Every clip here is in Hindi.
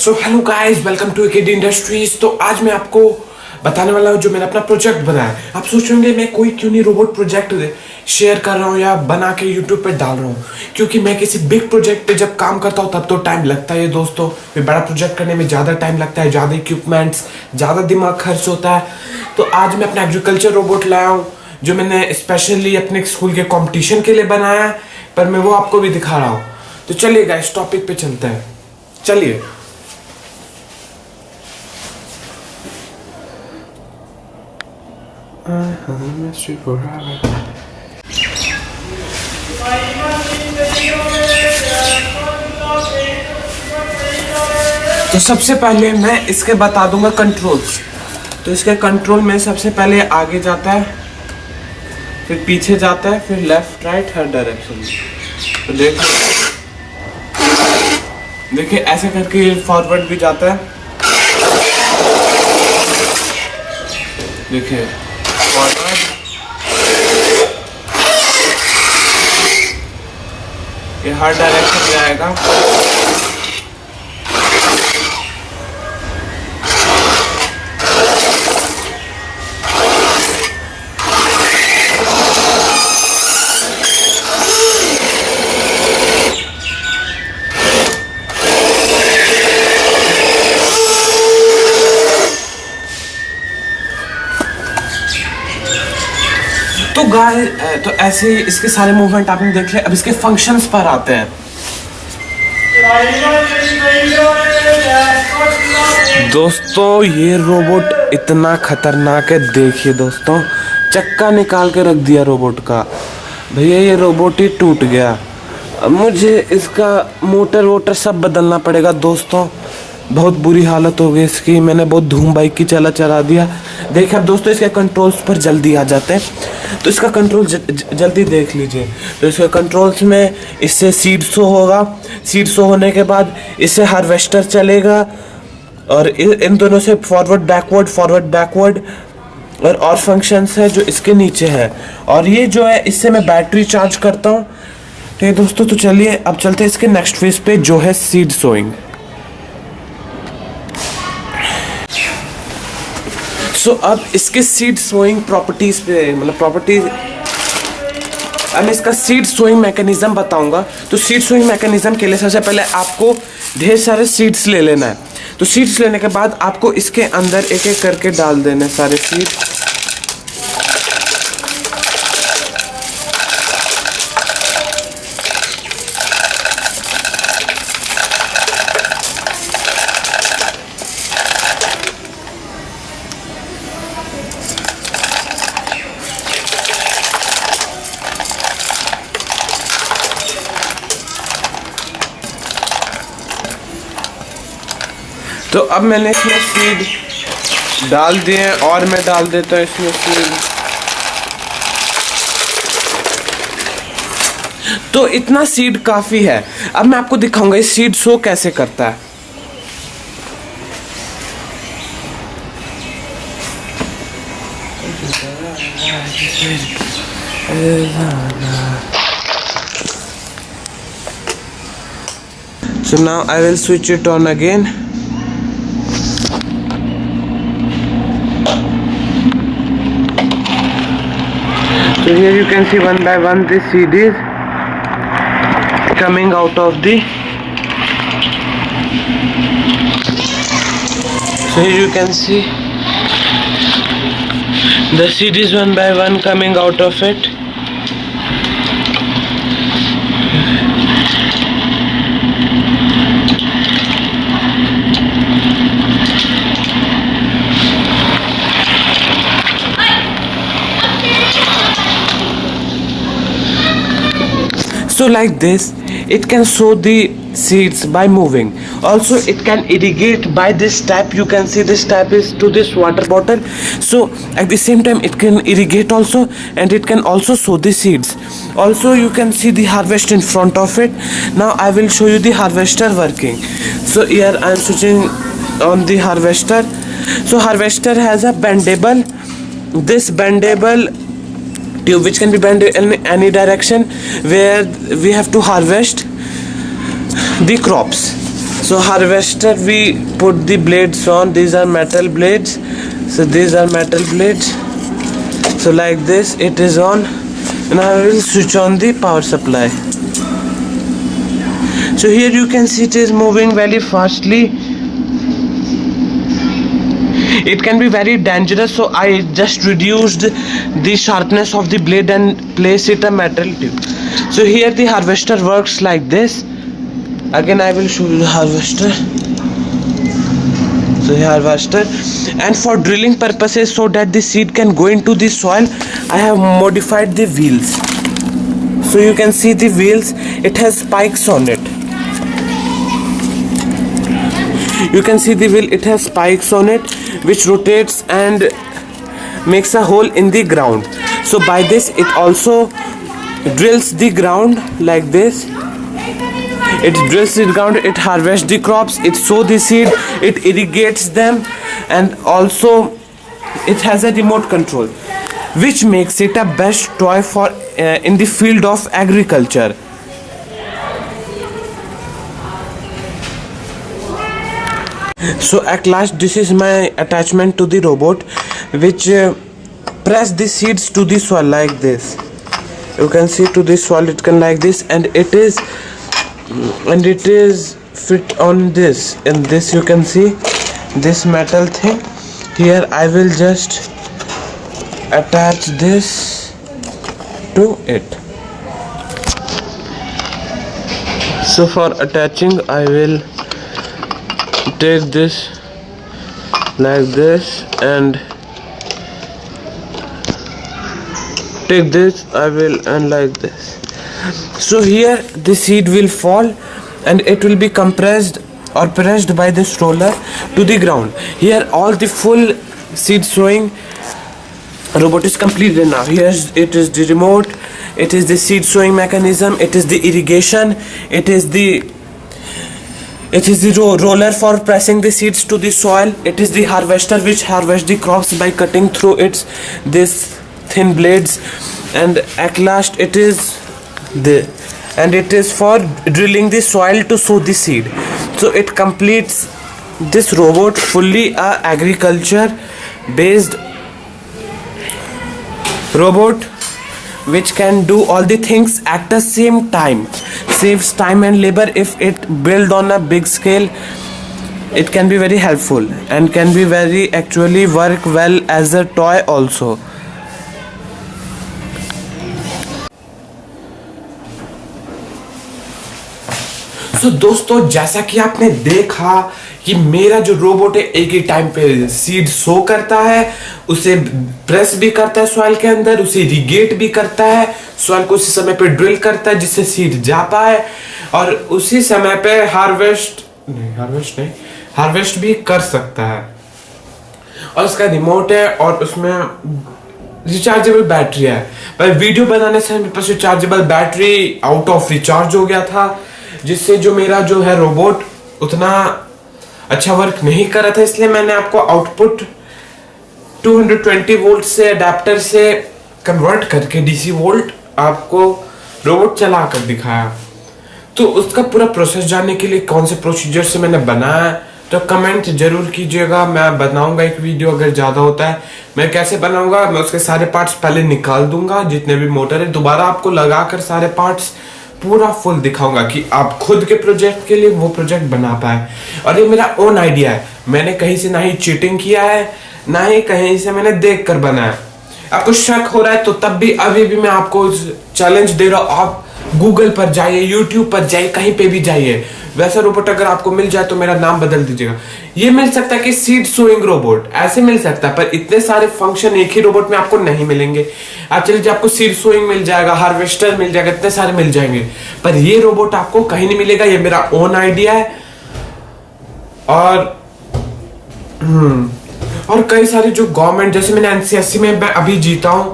So hello guys, welcome to AKD Industries. तो आज मैं आपको बताने वाला हूँ जो मैंने अपना प्रोजेक्ट बनाया है। आप सोचेंगे मैं कोई क्यों नहीं रोबोट प्रोजेक्ट शेयर कर रहा हूँ या बना के यूट्यूब पे डाल रहा हूँ, क्योंकि मैं किसी बिग प्रोजेक्ट पे जब काम करता हूँ तब तो टाइम लगता है दोस्तों। फिर बड़ा प्रोजेक्ट करने में ज़्यादा टाइम लगता है, ज़्यादा इक्विपमेंट्स, ज़्यादा दिमाग खर्च होता है। तो आज मैं अपना एग्रीकल्चर रोबोट लाया हूँ जो मैंने स्पेशली अपने स्कूल के कॉम्पिटिशन के लिए बनाया है, पर मैं वो आपको भी दिखा रहा हूँ। तो चलिए गाइस, टॉपिक पे चलते हैं। चलिए। तो सबसे पहले मैं इसके बता दूंगा कंट्रोल्स। तो इसके कंट्रोल में सबसे पहले आगे जाता है, फिर पीछे जाता है, फिर लेफ्ट राइट हर डायरेक्शन में। तो देखिए ऐसे करके फॉरवर्ड भी जाता है। देखिए फॉरवर्ड, ये हर डायरेक्शन जाएगा। तो ऐसे ही इसके सारे मूवमेंट आपने देख लिया। अब इसके फंक्शंस पर आते हैं। दोस्तों ये रोबोट इतना खतरनाक है, देखिए दोस्तों, चक्का निकाल के रख दिया रोबोट का। भैया ये रोबोट ही टूट गया। अब मुझे इसका मोटर वोटर सब बदलना पड़ेगा दोस्तों। बहुत बुरी हालत हो गई इसकी, मैंने बहुत धूम बाइक की चला दिया। देखिए अब दोस्तों इसके कंट्रोल्स पर जल्दी आ जाते हैं। तो इसका कंट्रोल जल्दी देख लीजिए। तो इसके कंट्रोल्स में इससे सीड शो होगा, सीड शो होने के बाद इससे हार्वेस्टर चलेगा, और इन दोनों से फॉरवर्ड बैकवर्ड और फंक्शंस है जो इसके नीचे है। और ये जो है इससे मैं बैटरी चार्ज करता हूँ। ठीक है दोस्तों, तो चलिए अब चलते हैं इसके नेक्स्ट फेज पे जो है सीड सोइंग। सो अब इसके सीड सोइंग प्रॉपर्टीज पे, मतलब प्रॉपर्टीज, अब मैं इसका सीड सोइंग मैकेनिज्म बताऊंगा। तो सीड सोइंग मैकेनिज्म के लिए सबसे पहले आपको ढेर सारे सीड्स ले लेना है। तो सीड्स लेने के बाद आपको इसके अंदर एक एक करके डाल देना है सारे सीड। तो अब मैंने इसमें सीड डाल दिए और मैं डाल देता हूँ इसमें सीड। तो इतना सीड काफ़ी है। अब मैं आपको दिखाऊंगा इस सीड शो कैसे करता है। So now I will switch it on again. So here you can see one by one this seed is coming out of the. So here you can see the seed is one by one coming out of it. So like this it can sow the seeds by moving. Also it can irrigate by this tap. You can see this tap is to this water bottle. So at the same time it can irrigate also, and it can also sow the seeds. Also you can see the harvest in front of it. Now I will show you the harvester working. So here I am switching on the harvester. So harvester has a bendable, this bendable tube which can be bent in any direction where we have to harvest the crops. So harvester, we put the blades on. These are metal blades. So these are metal blades. So like this it is on, and I will switch on the power supply. So here you can see it is moving very fastly. It can be very dangerous, so I just reduced the sharpness of the blade and place it a metal tube. So here the harvester works like this. Again I will show you the harvester. So the harvester, and for drilling purposes, so that the seed can go into the soil, I have modified the wheels. So you can see the wheels, it has spikes on it. You can see the wheel, it has spikes on it, which rotates and makes a hole in the ground. So by this it also drills the ground like this. It drills the ground, it harvests the crops, it sows the seed, it irrigates them, and also it has a remote control, which makes it a best toy for in the field of agriculture. So at last, this is my attachment to the robot, which press the seeds to the soil like this. You can see to the soil it can like this, and it is fit on this. And this you can see this metal thing. Here I will just attach this to it. So for attaching, I will take this like this and take this, I will, and like this. So here the seed will fall and it will be compressed or pressed by this roller to the ground. Here all the full seed sowing robot is completed now. Here it is the remote, it is the seed sowing mechanism, it is the irrigation, it is the roller for pressing the seeds to the soil, it is the harvester which harvests the crops by cutting through this thin blades, and at last it is for drilling the soil to sow the seed. So it completes this robot fully a agriculture based robot which can do all the things at the same time, saves time and labor. If it built on a big scale, it can be very helpful and can be very actually work well as a toy also. So दोस्तों, जैसा कि आपने देखा कि मेरा जो रोबोट है एक ही टाइम पे सीड सो करता है, उसे प्रेस भी करता है सॉइल के अंदर, उसे इरिगेट भी करता है, सॉइल को उसी समय पे ड्रिल करता है जिससे सीड जा पाए, और उसी समय पे हार्वेस्ट भी कर सकता है। और उसका रिमोट है और उसमें रिचार्जेबल बैटरी है। पर वीडियो बनाने से मेरे पास rechargeable battery out of recharge हो गया था, जिससे जो मेरा जो है रोबोट उतना अच्छा वर्क नहीं कर रहा था, इसलिए मैंने आपको आउटपुट 220 वोल्ट से अडेप्टर से कन्वर्ट करके डीसी वोल्ट आपको रोबोट चला कर दिखाया। तो उसका पूरा प्रोसेस जानने के लिए कौन से प्रोसीजर से मैंने बनाया तो कमेंट जरूर कीजिएगा। मैं बनाऊंगा एक वीडियो, अगर ज्यादा होता है मैं कैसे बनाऊंगा, मैं उसके सारे पार्ट्स पहले निकाल दूंगा, जितने भी मोटर है दोबारा आपको लगाकर सारे पार्ट्स पूरा फुल दिखाऊंगा कि आप खुद के प्रोजेक्ट के लिए वो प्रोजेक्ट बना पाए। और ये मेरा ओन आइडिया है, मैंने कहीं से ना ही चीटिंग किया है ना ही कहीं से मैंने देख कर बनाया। आपको शक हो रहा है तो तब भी अभी भी मैं आपको चैलेंज दे रहा हूं, आप गूगल पर जाइए, यूट्यूब पर जाइए, कहीं पे भी जाइए, वैसा रोबोट अगर आपको मिल जाए तो मेरा नाम बदल दीजिएगा। ये मिल सकता है कि सीड सोइंग रोबोट ऐसे मिल सकता है, पर इतने सारे फंक्शन एक ही रोबोट में आपको नहीं मिलेंगे। आप चलिए आपको सीड सोइंग मिल जाएगा, हार्वेस्टर मिल जाएगा, इतने सारे मिल जाएंगे, पर ये रोबोट आपको कहीं नहीं मिलेगा। ये मेरा ओन आइडिया है। और कई सारे जो गवर्नमेंट, जैसे मैंने एनसीएससी में मैं अभी जीता हूं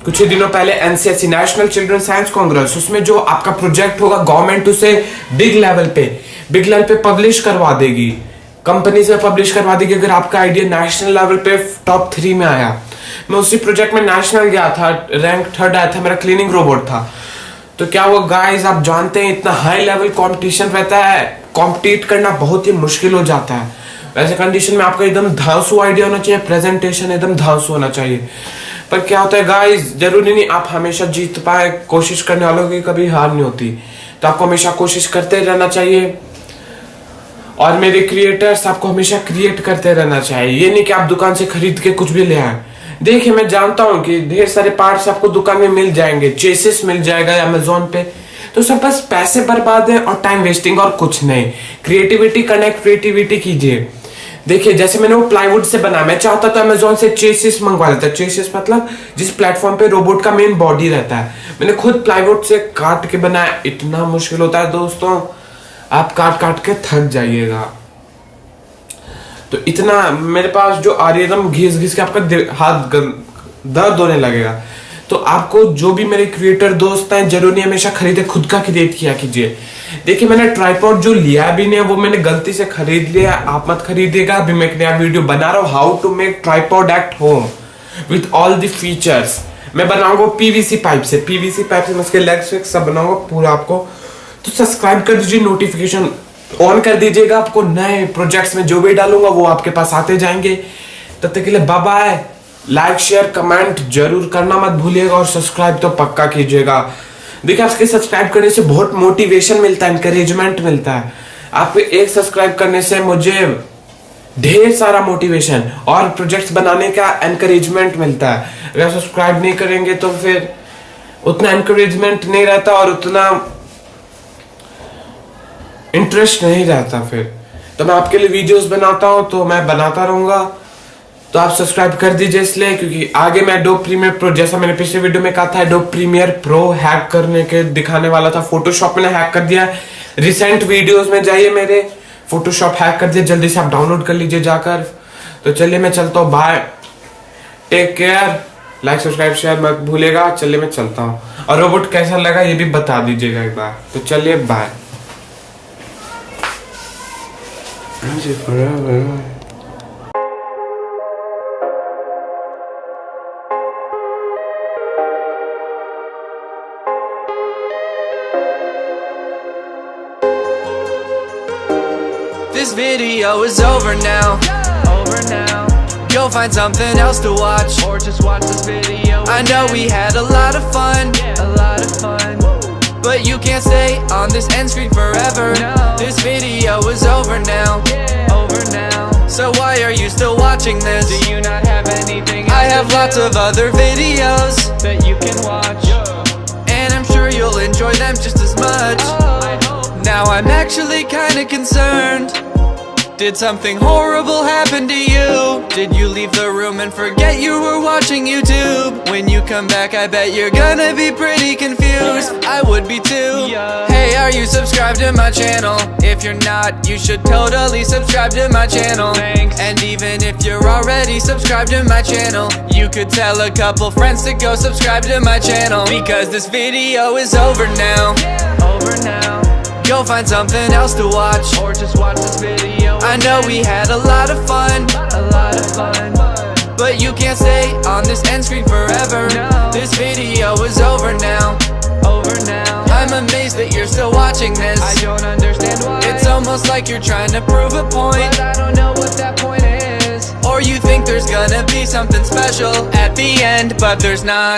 कुछ ही दिनों पहले, NCSC national children science Congress, उसमें जो आपका प्रोजेक्ट होगा गवर्नमेंट उसे बिग लेवल पे पब्लिश करवा देगी, कंपनी से पब्लिश करवा देगी अगर आपका आइडिया नेशनल लेवल पे टॉप 3 में आया। मैं उसी प्रोजेक्ट में नेशनल गया था, रैंक 3rd आया था, मेरा क्लीनिंग रोबोट था। तो क्या हुआ गाइस, आप जानते हैं इतना हाई लेवल कंपटीशन रहता है कॉम्पिटिट करना बहुत ही मुश्किल हो जाता है। वैसे कंडीशन में आपका एकदम धांसू आइडिया होना चाहिए, प्रेजेंटेशन एकदम धांसू होना चाहिए। पर क्या होता है गाइस, जरूरी नहीं आप हमेशा जीत पाए, कोशिश करने वालों की कभी हार नहीं होती, तो आपको हमेशा कोशिश करते रहना चाहिए। और मेरे क्रिएटर्स, आपको हमेशा क्रिएट करते रहना चाहिए। ये नहीं कि आप दुकान से खरीद के कुछ भी ले आए। देखिए मैं जानता हूँ कि ढेर सारे पार्ट्स आपको दुकान में मिल जाएंगे, चेसिस मिल जाएगा अमेजोन पे, तो सब बस पैसे बर्बाद है और टाइम वेस्टिंग और कुछ नहीं। क्रिएटिविटी कनेक्ट, क्रिएटिविटी कीजिए। देखिए जैसे मैंने वो प्लाईवुड से बना, मैं चाहता था अमेजोन से चेसिस मंगवा लेता। चेसिस मतलब जिस प्लेटफॉर्म पे रोबोट का मेन बॉडी रहता है, मैंने खुद प्लाईवुड से काट के बनाया। इतना मुश्किल होता है दोस्तों, आप काट काट के थक जाइएगा। तो इतना मेरे पास जो आ रही है एकदम घिस घिस के आपका हाथ दर्द होने लगेगा। तो आपको जो भी मेरे क्रिएटर दोस्त हैं, जरूरी हमेशा खरीदे, खुद का क्रिएट किया कीजिए। देखिए मैंने ट्राइपॉड जो लिया भी नहीं है, वो मैंने गलती से खरीद लिया, आप मत खरीदिएगा। अभी मैं एक नया वीडियो बना रहा हूँ, how to make tripod at home with all the features. मैं बनाऊंगा पीवीसी पाइप से, मैं उसके लेग्स सब बनाऊंगा पूरा आपको। तो सब्सक्राइब कर दीजिए, नोटिफिकेशन ऑन कर दीजिएगा, आपको नए प्रोजेक्ट्स में जो भी डालूंगा वो आपके पास आते जाएंगे। तब तक के लिए bye bye. Like share comment जरूर करना मत भूलिएगा, और सब्सक्राइब तो पक्का कीजिएगा। देखिए आपके सब्सक्राइब करने से बहुत मोटिवेशन मिलता है, इंकरेजमेंट मिलता है। आपके एक सब्सक्राइब करने से मुझे ढेर सारा मोटिवेशन और प्रोजेक्ट्स बनाने का एनकरेजमेंट मिलता है। अगर सब्सक्राइब नहीं करेंगे तो फिर उतना एनकरेजमेंट नहीं रहता और उतना इंटरेस्ट नहीं रहता। फिर तो मैं आपके लिए वीडियोस बनाता हूं, तो मैं बनाता रहूंगा। तो आप सब्सक्राइब कर दीजिए इसलिए, क्योंकि आगे मैं एडोब प्रीमियर प्रो, जैसा मैंने पिछले वीडियो में कहा था, एडोब प्रीमियर प्रो हैक करने के दिखाने वाला था। फोटोशॉप मैंने हैक कर दिया। रिसेंट वीडियोस में जाइए, मेरे फोटोशॉप हैक कर दिया, जल्दी से आप डाउनलोड कर लीजिए जाकर। तो चलिए मैं चलता हूँ, bye, take care, like subscribe share मत भूलेगा। चलिए मैं चलता हूँ, और रोबोट कैसा लगा ये भी बता दीजिएगा एक बार। तो चलिए bye. This video is over now. Go find something else to watch, or just watch this video. I know we had a lot of fun, but you can't stay on this end screen forever. This video is over now. So why are you still watching this? Do you not have anything else? I have lots of other videos that you can watch, and I'm sure you'll enjoy them just as much. Now I'm actually kinda concerned. Did something horrible happen to you? Did you leave the room and forget you were watching YouTube? When you come back, I bet you're gonna be pretty confused. I would be too. Hey, are you subscribed to my channel? If you're not, you should totally subscribe to my channel. Thanks. And even if you're already subscribed to my channel, you could tell a couple friends to go subscribe to my channel. Because this video is over now. Go find something else to watch, or just watch this video. I know we had a lot of fun, but you can't stay on this end screen forever. This video is over now. I'm amazed that you're still watching this. I don't understand why. It's almost like you're trying to prove a point, but I don't know what that point is. Or you think there's gonna be something special at the end, but there's not.